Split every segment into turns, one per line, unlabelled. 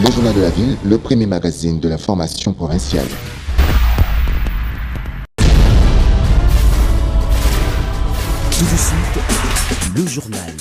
Le Journal de la Ville, le premier magazine de l'information provinciale.
Tout de suite, le journal.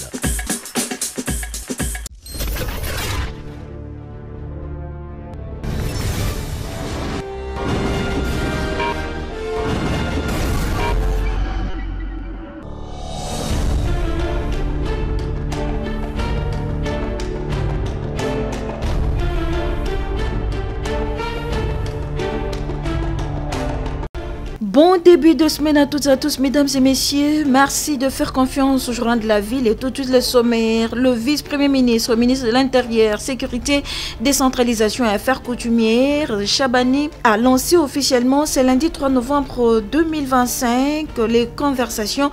Bon début de semaine à toutes et à tous, mesdames et messieurs. Merci de faire confiance au Journal de la Ville et tout de suite les sommaires. Le vice-premier ministre, ministre de l'Intérieur, Sécurité, Décentralisation et Affaires coutumières, Chabani, a lancé officiellement ce lundi 3 novembre 2025 les conversations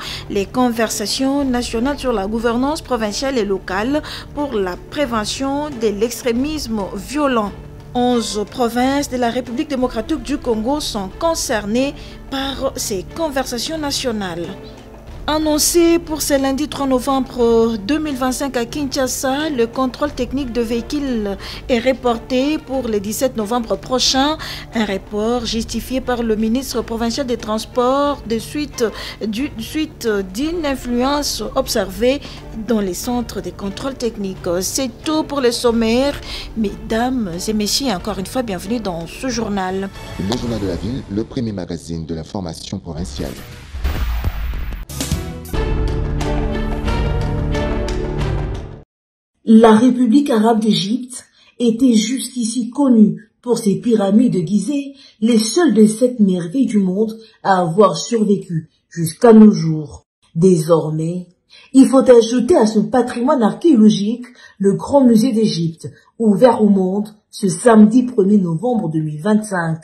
nationales sur la gouvernance provinciale et locale pour la prévention de l'extrémisme violent. 11 provinces de la République démocratique du Congo sont concernées par ces conversations nationales. Annoncé pour ce lundi 3 novembre 2025 à Kinshasa, le contrôle technique de véhicules est reporté pour le 17 novembre prochain. Un report justifié par le ministre provincial des Transports de suite d'une influence observée dans les centres de contrôle technique. C'est tout pour le sommaire. Mesdames et messieurs, encore une fois, bienvenue dans ce journal.
Le Journal de la Ville, le premier magazine de l'information provinciale.
La République arabe d'Égypte était jusqu'ici connue pour ses pyramides de Gizeh, les seules des 7 merveilles du monde à avoir survécu jusqu'à nos jours. Désormais, il faut ajouter à son patrimoine archéologique le Grand Musée d'Égypte, ouvert au monde ce samedi 1er novembre 2025.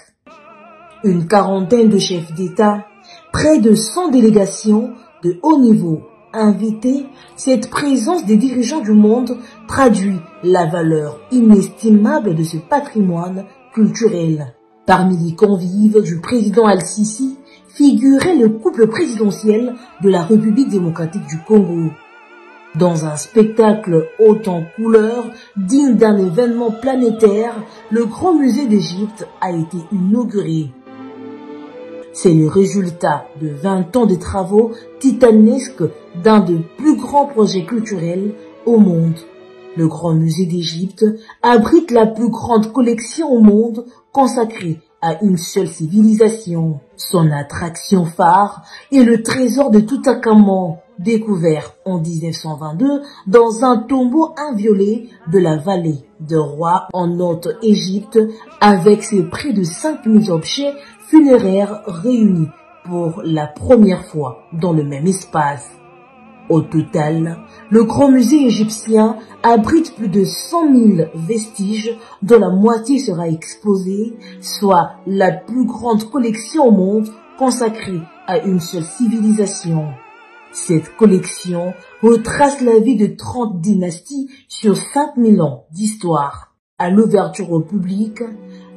Une quarantaine de chefs d'État, près de 100 délégations de haut niveau invités, cette présence des dirigeants du monde traduit la valeur inestimable de ce patrimoine culturel. Parmi les convives du président Al-Sisi figurait le couple présidentiel de la République démocratique du Congo. Dans un spectacle haut en couleurs, digne d'un événement planétaire, le Grand Musée d'Égypte a été inauguré. C'est le résultat de 20 ans de travaux titanesques d'un des plus grands projets culturels au monde. Le Grand Musée d'Égypte abrite la plus grande collection au monde consacrée à une seule civilisation. Son attraction phare est le trésor de Toutankhamon, découvert en 1922 dans un tombeau inviolé de la vallée de Roi en Haute-Égypte, avec ses près de 5000 objets funéraires réunis pour la première fois dans le même espace. Au total, le Grand Musée égyptien abrite plus de 100 000 vestiges dont la moitié sera exposée, soit la plus grande collection au monde consacrée à une seule civilisation. Cette collection retrace la vie de 30 dynasties sur 5000 ans d'histoire. À l'ouverture au public,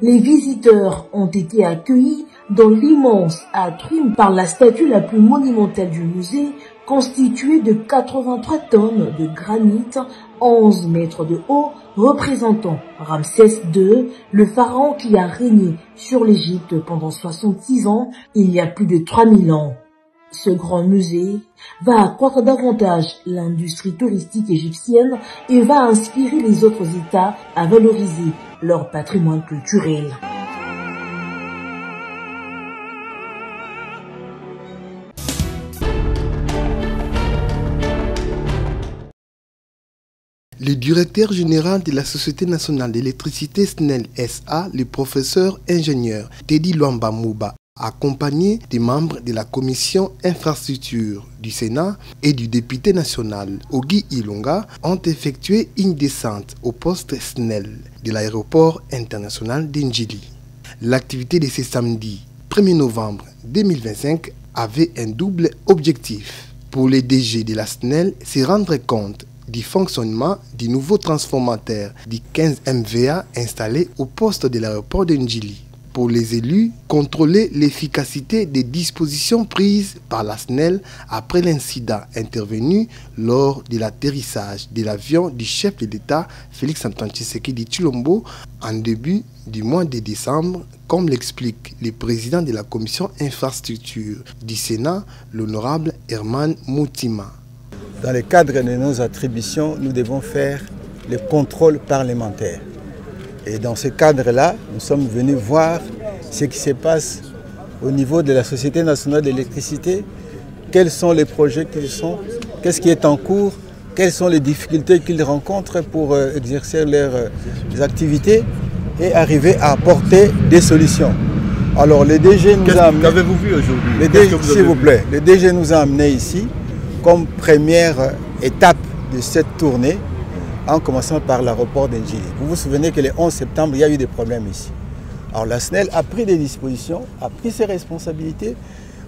les visiteurs ont été accueillis dans l'immense atrium par la statue la plus monumentale du musée, constituée de 83 tonnes de granit, 11 mètres de haut, représentant Ramsès II, le pharaon qui a régné sur l'Égypte pendant 66 ans, il y a plus de 3000 ans. Ce grand musée va accroître davantage l'industrie touristique égyptienne et va inspirer les autres États à valoriser leur patrimoine culturel.
Le directeur général de la Société nationale d'électricité SNEL SA, le professeur ingénieur Teddy Luamba Mouba, accompagné des membres de la commission infrastructure du Sénat et du député national Ogi Ilunga, ont effectué une descente au poste SNEL de l'aéroport international d'Ndjili. L'activité de ce samedi 1er novembre 2025 avait un double objectif. Pour les DG de la SNEL, se rendre compte du fonctionnement du nouveau transformateur du 15 MVA installé au poste de l'aéroport de Ndjili. pour les élus, contrôler l'efficacité des dispositions prises par la SNEL après l'incident intervenu lors de l'atterrissage de l'avion du chef de l'État Félix-Antoine Tshisekedi Tshilombo en début du mois de décembre, comme l'explique le président de la commission infrastructure du Sénat, l'honorable Herman Moutima.
Dans le cadre de nos attributions, nous devons faire le contrôle parlementaire. Et dans ce cadre-là, nous sommes venus voir ce qui se passe au niveau de la Société nationale d'électricité, quels sont les projets qu'ils sont, qu'est-ce qui est en cours, quelles sont les difficultés qu'ils rencontrent pour exercer leurs activités et arriver à apporter des solutions. Alors le DG nous a amené...
Qu'avez-vous vu aujourd'hui?
S'il vous plaît, le DG nous a amené ici comme première étape de cette tournée, en commençant par l'aéroport d'Ndjili. Vous vous souvenez que le 11 septembre, il y a eu des problèmes ici. Alors la SNEL a pris des dispositions, a pris ses responsabilités.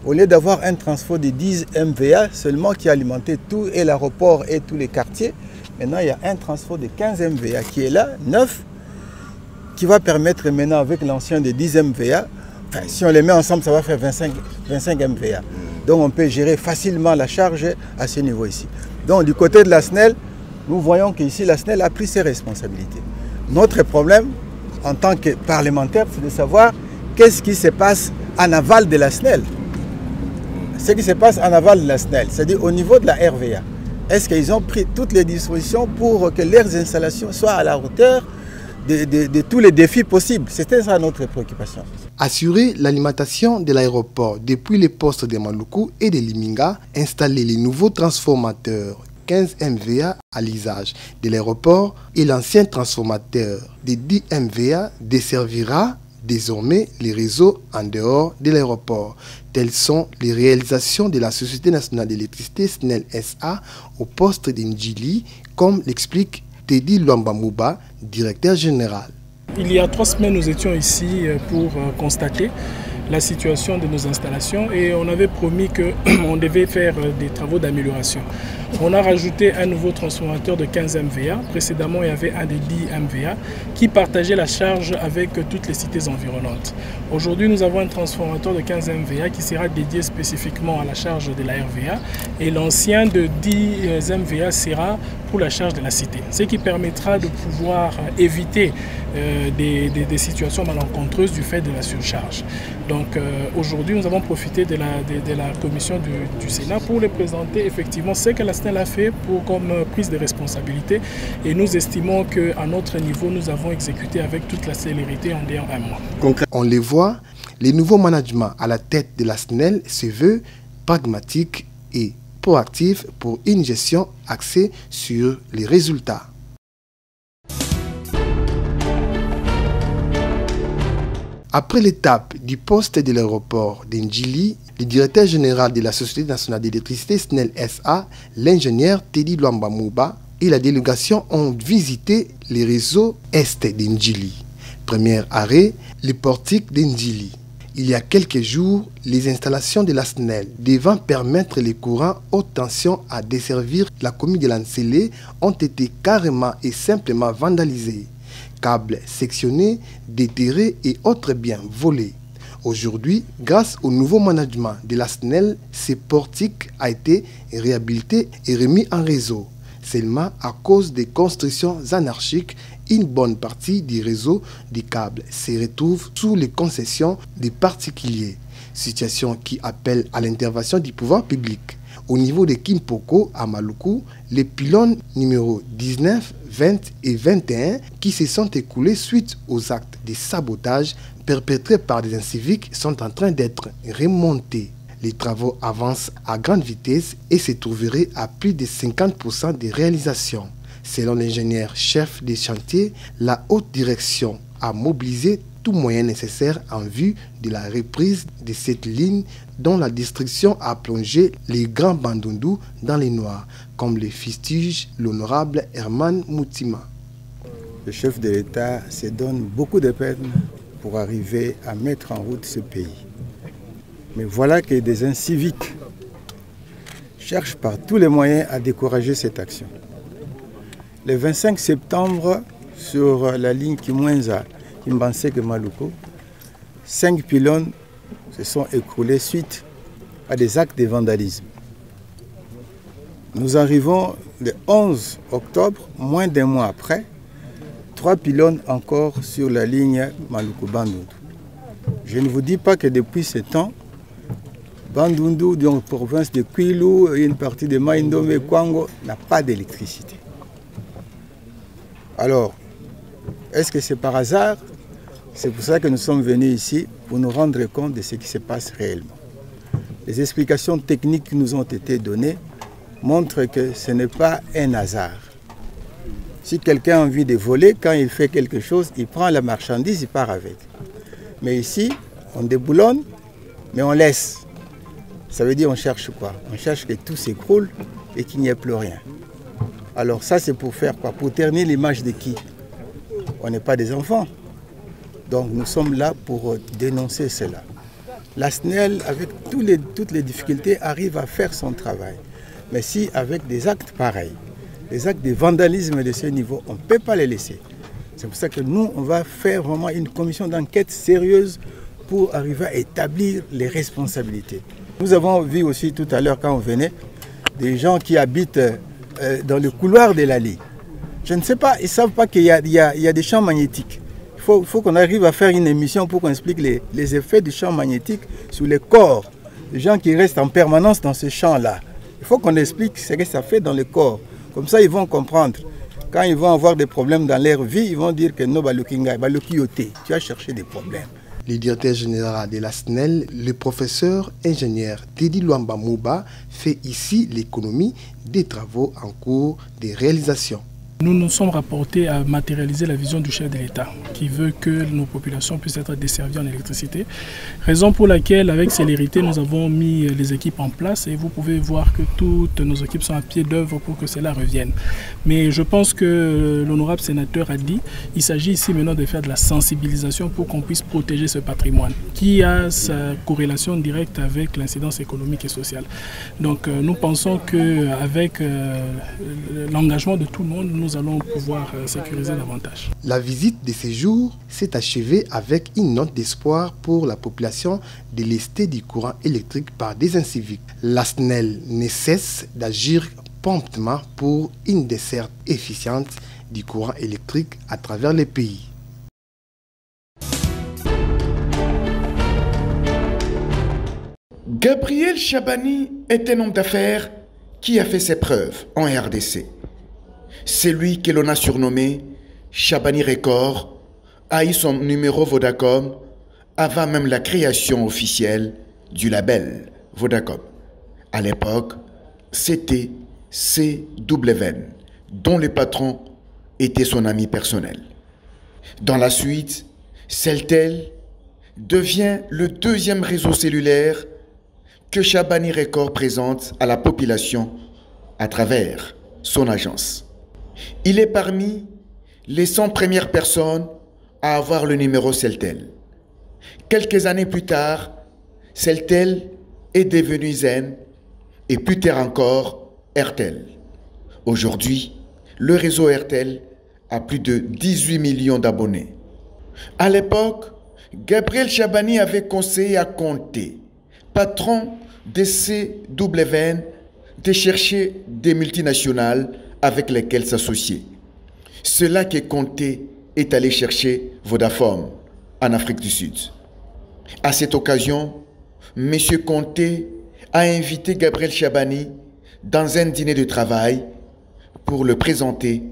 Au lieu d'avoir un transport de 10 MVA seulement qui alimentait tout et l'aéroport et tous les quartiers, maintenant il y a un transport de 15 MVA qui est là, neuf, qui va permettre maintenant avec l'ancien de 10 MVA, enfin, si on les met ensemble, ça va faire 25 MVA. Donc on peut gérer facilement la charge à ce niveau ici. Donc du côté de la SNEL, nous voyons qu'ici, la SNEL a pris ses responsabilités. Notre problème, en tant que parlementaire, c'est de savoir qu'est-ce qui se passe en aval de la SNEL. Ce qui se passe en aval de la SNEL, c'est-à-dire au niveau de la RVA. Est-ce qu'ils ont pris toutes les dispositions pour que leurs installations soient à la hauteur de tous les défis possibles? C'était ça notre préoccupation.
Assurer l'alimentation de l'aéroport depuis les postes de Maluku et de Liminga, installer les nouveaux transformateurs 15 MVA à l'usage de l'aéroport et l'ancien transformateur de 10 MVA desservira désormais les réseaux en dehors de l'aéroport. Telles sont les réalisations de la Société nationale d'électricité SNEL SA au poste d'Ndjili, comme l'explique Teddy Luamba Mouba, directeur général.
Il y a 3 semaines, nous étions ici pour constater la situation de nos installations et on avait promis qu'on devait faire des travaux d'amélioration. On a rajouté un nouveau transformateur de 15 MVA. Précédemment, il y avait un de 10 MVA qui partageait la charge avec toutes les cités environnantes. Aujourd'hui, nous avons un transformateur de 15 MVA qui sera dédié spécifiquement à la charge de la RVA et l'ancien de 10 MVA sera pour la charge de la cité. Ce qui permettra de pouvoir éviter des situations malencontreuses du fait de la surcharge. Donc aujourd'hui, nous avons profité de la commission du Sénat pour les présenter effectivement ce que la SNEL a fait comme prise de responsabilité et nous estimons qu'à notre niveau, nous avons exécuté avec toute la célérité en un mois.
On les voit, les nouveaux managements à la tête de la SNEL se veut pragmatique et proactif pour une gestion axée sur les résultats. Après l'étape du poste de l'aéroport d'Ndjili, le directeur général de la Société nationale d'électricité SNEL SA, l'ingénieur Teddy Luamba Mouba et la délégation ont visité les réseaux est d'Ndjili. Premier arrêt, le portique d'Ndjili. Il y a quelques jours, les installations de la SNEL devant permettre les courants haute tension à desservir la commune de Lansele ont été carrément et simplement vandalisées. Câbles sectionnés, déterrés et autres biens volés. Aujourd'hui, grâce au nouveau management de la SNEL, ce portique a été réhabilité et remis en réseau. Seulement à cause des constructions anarchiques, une bonne partie du réseau des câbles se retrouve sous les concessions des particuliers. Situation qui appelle à l'intervention du pouvoir public. Au niveau de Kimpoko à Maluku, les pylônes numéros 19, 20 et 21 qui se sont écoulés suite aux actes de sabotage perpétrés par des inciviques sont en train d'être remontés. Les travaux avancent à grande vitesse et se trouveraient à plus de 50% des réalisations. Selon l'ingénieur chef des chantiers, la haute direction a mobilisé tout moyen nécessaire en vue de la reprise de cette ligne dont la destruction a plongé les grands bandondous dans les noirs, comme les fustige l'honorable Herman Moutima.
Le chef de l'État se donne beaucoup de peine pour arriver à mettre en route ce pays. Mais voilà que des inciviques cherchent par tous les moyens à décourager cette action. Le 25 septembre, sur la ligne Kimwenza, Kimbanseke Maluku, 5 pylônes se sont écroulés suite à des actes de vandalisme. Nous arrivons le 11 octobre, moins d'un mois après, 3 pylônes encore sur la ligne Maluku-Bandundu. Je ne vous dis pas que depuis ce temps, Bandundu, dans la province de Kwilu et une partie de Maïndomé et Kwango, n'a pas d'électricité. Alors, est-ce que c'est par hasard? C'est pour ça que nous sommes venus ici, pour nous rendre compte de ce qui se passe réellement. Les explications techniques qui nous ont été données montrent que ce n'est pas un hasard. Si quelqu'un a envie de voler, quand il fait quelque chose, il prend la marchandise, il part avec. Mais ici, on déboulonne, mais on laisse. Ça veut dire on cherche quoi? On cherche que tout s'écroule et qu'il n'y ait plus rien. Alors ça, c'est pour faire quoi? Pour ternir l'image de qui? On n'est pas des enfants. Donc nous sommes là pour dénoncer cela. La SNEL, avec toutes les difficultés, arrive à faire son travail. Mais si avec des actes pareils, des actes de vandalisme de ce niveau, on ne peut pas les laisser. C'est pour ça que nous, on va faire vraiment une commission d'enquête sérieuse pour arriver à établir les responsabilités. Nous avons vu aussi tout à l'heure quand on venait, des gens qui habitent dans le couloir de l'allée. Je ne sais pas, ils ne savent pas qu'il y a des champs magnétiques. Il faut qu'on arrive à faire une émission pour qu'on explique les effets du champ magnétique sur le corps. Les gens qui restent en permanence dans ce champ-là. Il faut qu'on explique ce que ça fait dans le corps. Comme ça, ils vont comprendre. Quand ils vont avoir des problèmes dans leur vie, ils vont dire que non, tu as cherché des problèmes.
Le directeur général de la SNEL, le professeur ingénieur Teddy Luamba Mouba, fait ici l'économie des travaux en cours de réalisation.
Nous nous sommes rapportés à matérialiser la vision du chef de l'État qui veut que nos populations puissent être desservies en électricité. Raison pour laquelle, avec célérité, nous avons mis les équipes en place et vous pouvez voir que toutes nos équipes sont à pied d'œuvre pour que cela revienne. Mais je pense que l'honorable sénateur a dit il s'agit ici maintenant de faire de la sensibilisation pour qu'on puisse protéger ce patrimoine qui a sa corrélation directe avec l'incidence économique et sociale. Donc nous pensons qu'avec l'engagement de tout le monde, nous allons pouvoir sécuriser davantage.
La visite de ces jours s'est achevée avec une note d'espoir pour la population délestée du courant électrique par des inciviques. La SNEL ne cesse d'agir promptement pour une desserte efficiente du courant électrique à travers le pays.
Gabriel Chabani est un homme d'affaires qui a fait ses preuves en RDC. C'est lui que l'on a surnommé Chabani Record, a eu son numéro Vodacom avant même la création officielle du label Vodacom. À l'époque, c'était CWN, dont le patron était son ami personnel. Dans la suite, Celtel devient le deuxième réseau cellulaire que Chabani Record présente à la population à travers son agence. Il est parmi les 100 premières personnes à avoir le numéro Celtel. Quelques années plus tard, Celtel est devenu Zen et plus tard encore Airtel. Aujourd'hui, le réseau Airtel a plus de 18 millions d'abonnés. À l'époque, Gabriel Chabani avait conseillé à Conté, patron de CWN, de chercher des multinationales avec lesquels s'associer. C'est là que Conté est allé chercher Vodafone en Afrique du Sud. À cette occasion, M. Conté a invité Gabriel Chabani dans un dîner de travail pour le présenter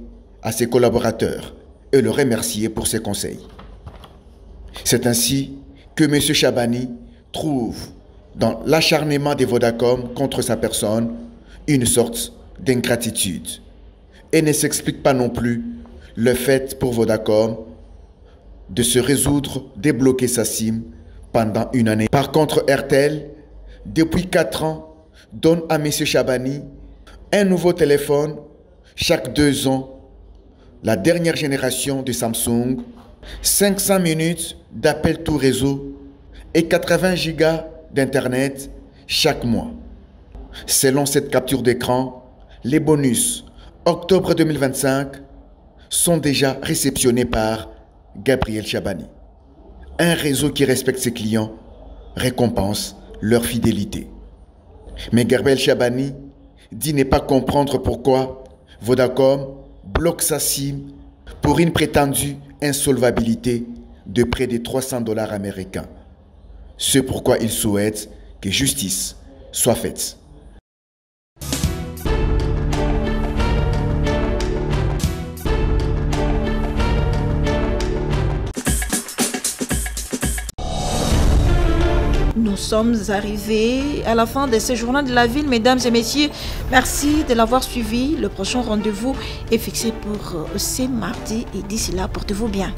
à ses collaborateurs et le remercier pour ses conseils. C'est ainsi que M. Chabani trouve dans l'acharnement des Vodacom contre sa personne une sorte d'ingratitude. Et ne s'explique pas non plus le fait pour Vodacom de se résoudre, débloquer sa SIM pendant une année. Par contre, Airtel, depuis 4 ans, donne à M. Chabani un nouveau téléphone chaque 2 ans, la dernière génération de Samsung, 500 minutes d'appel tout réseau et 80 gigas d'Internet chaque mois. Selon cette capture d'écran, les bonus octobre 2025 sont déjà réceptionnés par Gabriel Chabani. Un réseau qui respecte ses clients récompense leur fidélité. Mais Gerbel Chabani dit ne pas comprendre pourquoi Vodacom bloque sa SIM pour une prétendue insolvabilité de près de 300 $ américains. C'est pourquoi il souhaite que justice soit faite.
Nous sommes arrivés à la fin de ce journal de la ville, mesdames et messieurs. Merci de l'avoir suivi. Le prochain rendez-vous est fixé pour ce mardi et d'ici là, portez-vous bien.